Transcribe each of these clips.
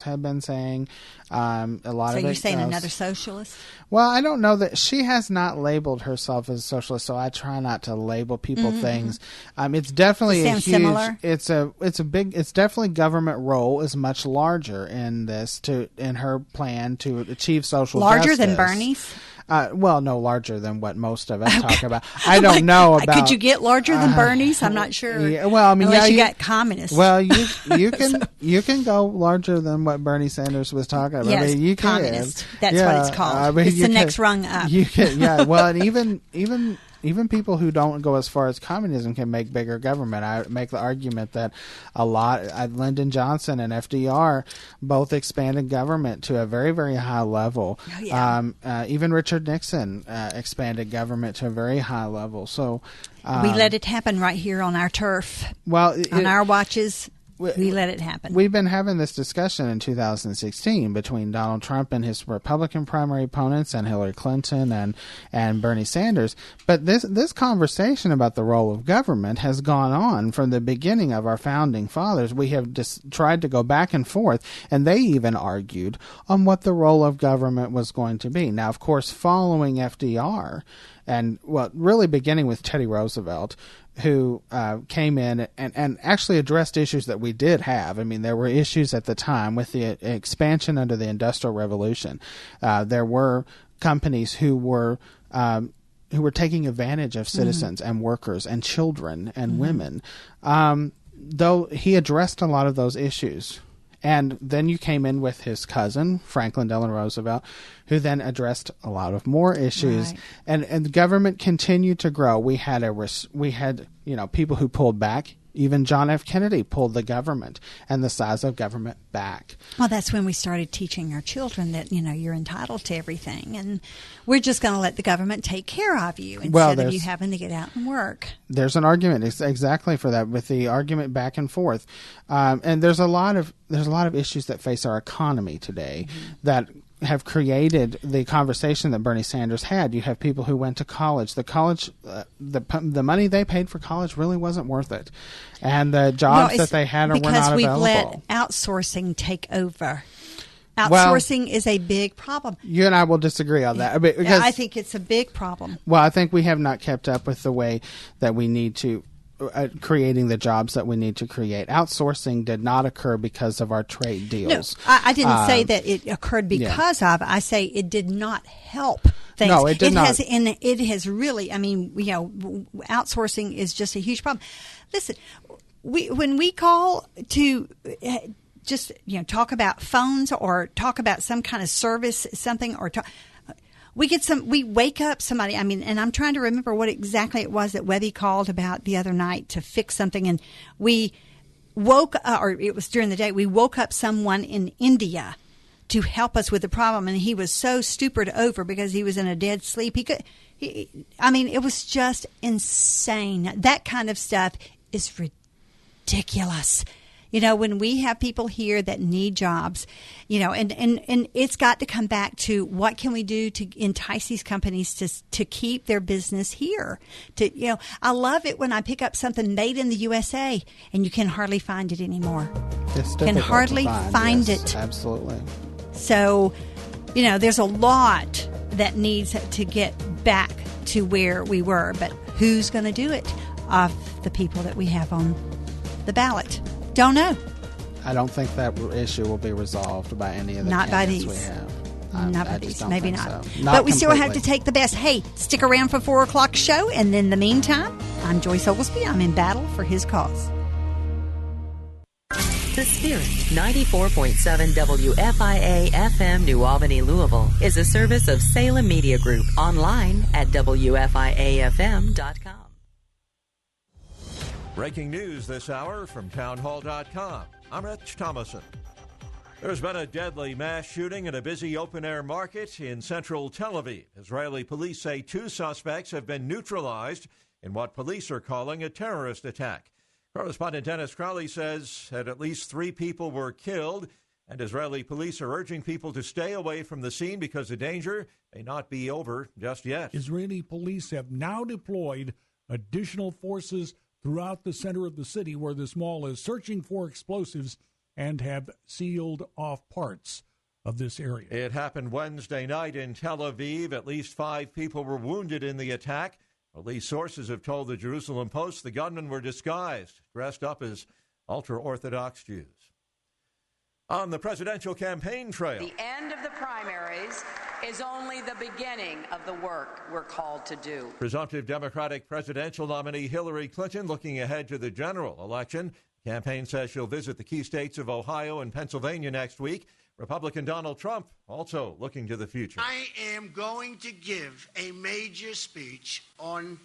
have been saying. A lot so of you're it saying goes, another socialist? Well, I don't know that she has not labeled herself as a socialist, so I try not to label people things. It's definitely a huge. Similar? It's definitely government role is much larger in her plan to achieve social Larger justice. than Bernie's? Well, no, larger than what most of us talk about. I don't know about. Could you get larger than Bernie's? I'm not sure. Yeah, well, I mean, unless you got communists. Well, you can you can go larger than what Bernie Sanders was talking about. Yes, I mean, you can. communist. That's what it's called. I mean, it's the next rung up. You can, yeah. Well, and even people who don't go as far as communism can make bigger government. I make the argument that Lyndon Johnson and FDR both expanded government to a very, very high level. Oh, yeah. Even Richard Nixon expanded government to a very high level. So we let it happen right here on our turf. Well, on our watches. We let it happen. We've been having this discussion in 2016 between Donald Trump and his Republican primary opponents and Hillary Clinton and Bernie Sanders. But this conversation about the role of government has gone on from the beginning of our founding fathers. We have just tried to go back and forth, and they even argued on what the role of government was going to be. Now, of course, following FDR, and really beginning with Teddy Roosevelt, who came in and actually addressed issues that we did have. I mean, there were issues at the time with the expansion under the Industrial Revolution. There were companies who were taking advantage of citizens and workers and children and women. Though he addressed a lot of those issues. And then you came in with his cousin, Franklin Delano Roosevelt, who then addressed a lot of more issues. Right. And the government continued to grow. We had people who pulled back. Even John F. Kennedy pulled the government and the size of government back. Well, that's when we started teaching our children that, you're entitled to everything. And we're just going to let the government take care of you instead of you having to get out and work. There's an argument exactly for that, with the argument back and forth. And there's a lot of issues that face our economy today that have created the conversation that Bernie Sanders had. You have people who went to college. The money they paid for college really wasn't worth it, and the jobs that they had were not available. Because we've let outsourcing take over. Outsourcing is a big problem. You and I will disagree on that. Because, I think it's a big problem. Well, I think we have not kept up with the way that we need to. Creating the jobs that we need to create. Outsourcing did not occur because of our trade deals. No, I didn't say that it occurred because of. I say it did not help things. No, it did not. It has really. I mean, outsourcing is just a huge problem. Listen, when we call to just talk about phones or talk about some kind of service, something or talk. We wake up somebody, and I'm trying to remember what exactly it was that Webby called about the other night to fix something. And we woke up, or it was during the day, we woke up someone in India to help us with the problem. And he was so stupid over because he was in a dead sleep. It was just insane. That kind of stuff is ridiculous. When we have people here that need jobs, and it's got to come back to what can we do to entice these companies to keep their business here. I love it when I pick up something made in the USA and you can hardly find it anymore. It's can hardly find yes, it. Absolutely. So, there's a lot that needs to get back to where we were, but who's going to do it of the people that we have on the ballot? Don't know. I don't think that issue will be resolved by any of the candidates we have. Not by these. Maybe not. So. But we still have to take the best. Hey, stick around for 4 o'clock show. And in the meantime, I'm Joyce Oglesby. I'm in battle for his cause. The Spirit, 94.7 WFIA FM New Albany, Louisville, is a service of Salem Media Group. Online at WFIAFM.com. Breaking news this hour from townhall.com. I'm Rich Thomason. There's been a deadly mass shooting at a busy open-air market in central Tel Aviv. Israeli police say 2 suspects have been neutralized in what police are calling a terrorist attack. Correspondent Dennis Crowley says that at least 3 people were killed, and Israeli police are urging people to stay away from the scene because the danger may not be over just yet. Israeli police have now deployed additional forces throughout the center of the city where this mall is, searching for explosives and have sealed off parts of this area. It happened Wednesday night in Tel Aviv. At least 5 people were wounded in the attack. Police sources have told the Jerusalem Post the gunmen were disguised, dressed up as ultra-Orthodox Jews. On the presidential campaign trail, the end of the primaries is only the beginning of the work we're called to do. Presumptive Democratic presidential nominee Hillary Clinton looking ahead to the general election. Campaign says she'll visit the key states of Ohio and Pennsylvania next week. Republican Donald Trump also looking to the future. I am going to give a major speech on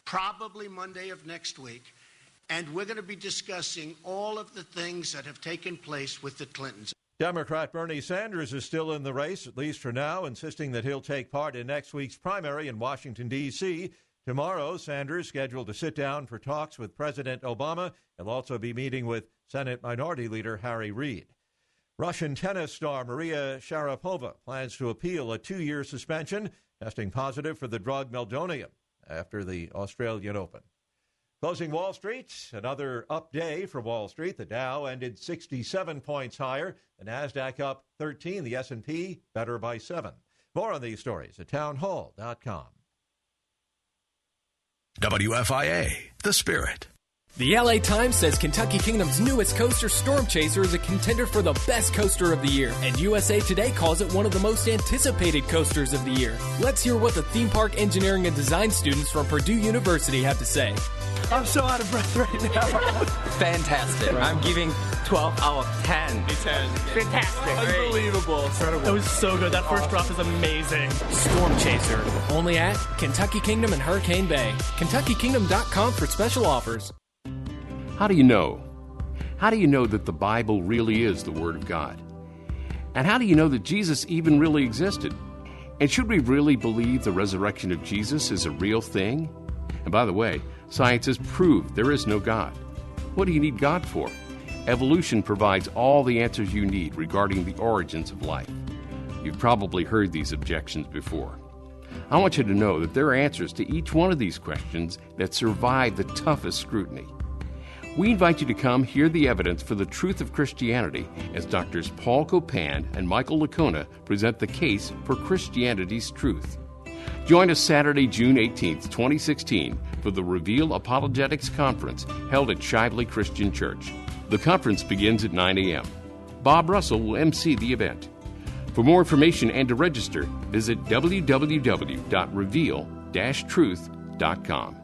probably Monday of next week, and we're going to be discussing all of the things that have taken place with the Clintons. Democrat Bernie Sanders is still in the race, at least for now, insisting that he'll take part in next week's primary in Washington, D.C. Tomorrow, Sanders scheduled to sit down for talks with President Obama. He'll also be meeting with Senate Minority Leader Harry Reid. Russian tennis star Maria Sharapova plans to appeal a 2-year suspension, testing positive for the drug meldonium after the Australian Open. Closing Wall Street, another up day for Wall Street. The Dow ended 67 points higher. The Nasdaq up 13. The S&P better by 7. More on these stories at townhall.com. WFIA, The Spirit. The LA Times says Kentucky Kingdom's newest coaster, Storm Chaser, is a contender for the best coaster of the year. And USA Today calls it one of the most anticipated coasters of the year. Let's hear what the theme park engineering and design students from Purdue University have to say. I'm so out of breath right now. Fantastic. I'm giving 12 out of 10. 10. Fantastic. Unbelievable. Incredible. That was so good. That first drop is amazing. Storm Chaser. Only at Kentucky Kingdom and Hurricane Bay. KentuckyKingdom.com for special offers. How do you know? How do you know that the Bible really is the Word of God? And how do you know that Jesus even really existed? And should we really believe the resurrection of Jesus is a real thing? And by the way, science has proved there is no God. What do you need God for? Evolution provides all the answers you need regarding the origins of life. You've probably heard these objections before. I want you to know that there are answers to each one of these questions that survive the toughest scrutiny. We invite you to come hear the evidence for the truth of Christianity as Drs. Paul Copan and Michael Licona present the case for Christianity's truth. Join us Saturday, June 18th, 2016 for the Reveal Apologetics Conference held at Shively Christian Church. The conference begins at 9 a.m. Bob Russell will MC the event. For more information and to register, visit www.reveal-truth.com.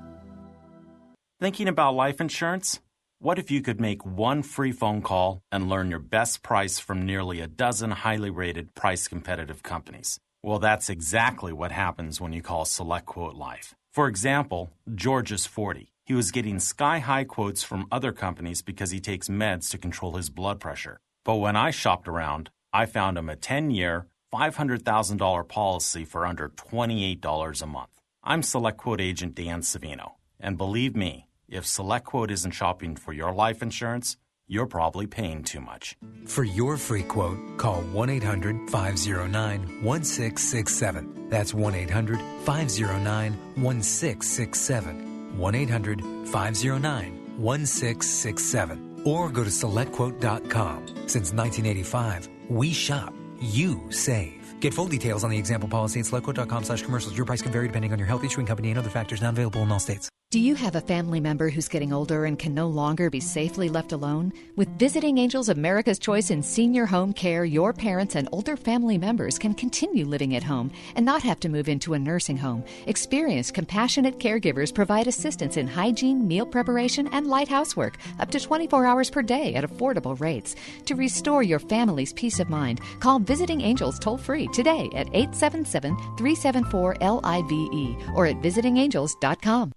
Thinking about life insurance? What if you could make one free phone call and learn your best price from nearly a dozen highly rated price-competitive companies? Well, that's exactly what happens when you call SelectQuote Life. For example, George is 40. He was getting sky-high quotes from other companies because he takes meds to control his blood pressure. But when I shopped around, I found him a 10-year, $500,000 policy for under $28 a month. I'm SelectQuote agent Dan Savino, and believe me, if SelectQuote isn't shopping for your life insurance, you're probably paying too much. For your free quote, call 1-800-509-1667. That's 1-800-509-1667. 1-800-509-1667. Or go to SelectQuote.com. Since 1985, we shop, you save. Get full details on the example policy at SelectQuote.com/commercials. Your price can vary depending on your health, issuing company, and other factors not available in all states. Do you have a family member who's getting older and can no longer be safely left alone? With Visiting Angels America's Choice in Senior Home Care, your parents and older family members can continue living at home and not have to move into a nursing home. Experienced, compassionate caregivers provide assistance in hygiene, meal preparation, and light housework up to 24 hours per day at affordable rates. To restore your family's peace of mind, call Visiting Angels toll-free today at 877-374-LIVE or at visitingangels.com.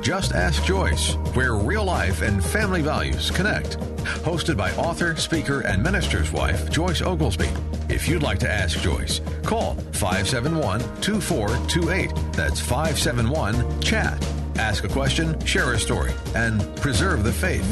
Just Ask Joyce, where real life and family values connect. Hosted by author, speaker, and minister's wife, Joyce Oglesby. If you'd like to ask Joyce, call 571-2428. That's 571-CHAT. Ask a question, share a story, and preserve the faith.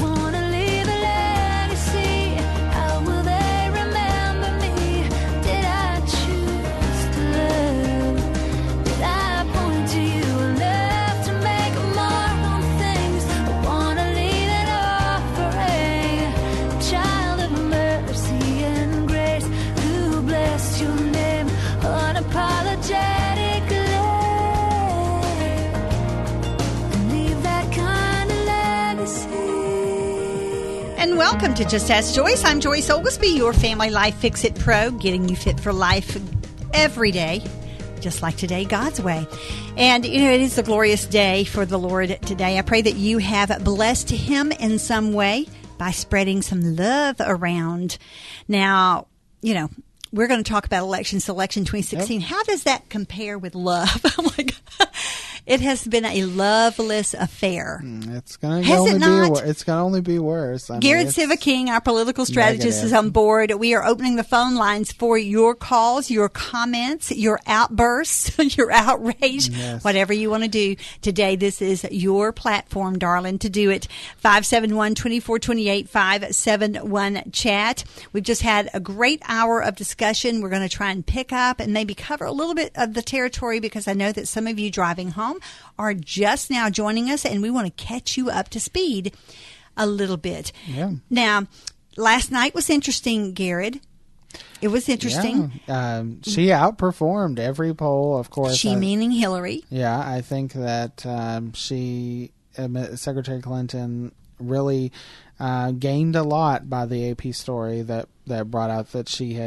Welcome to Just Ask Joyce. I'm Joyce Oglesby, your Family Life Fix-It Pro, getting you fit for life every day, just like today, God's way. And, it is a glorious day for the Lord today. I pray that you have blessed Him in some way by spreading some love around. Now, we're going to talk about election selection 2016. Yep. How does that compare with love? Oh, my God. It has been a loveless affair. It's going to only be worse. Garrett Siva King, our political strategist, is on board. We are opening the phone lines for your calls, your comments, your outbursts, your outrage, whatever you want to do. Today, this is your platform, darling, to do it. 571-2428, 571-CHAT. We've just had a great hour of discussion. We're going to try and pick up and maybe cover a little bit of the territory because I know that some of you driving home are just now joining us, and we want to catch you up to speed a little bit. Yeah. Now, last night was interesting, Garrett. It was interesting. Yeah. She outperformed every poll, of course. She meaning Hillary. Yeah, I think that Secretary Clinton really gained a lot by the AP story that brought out that she had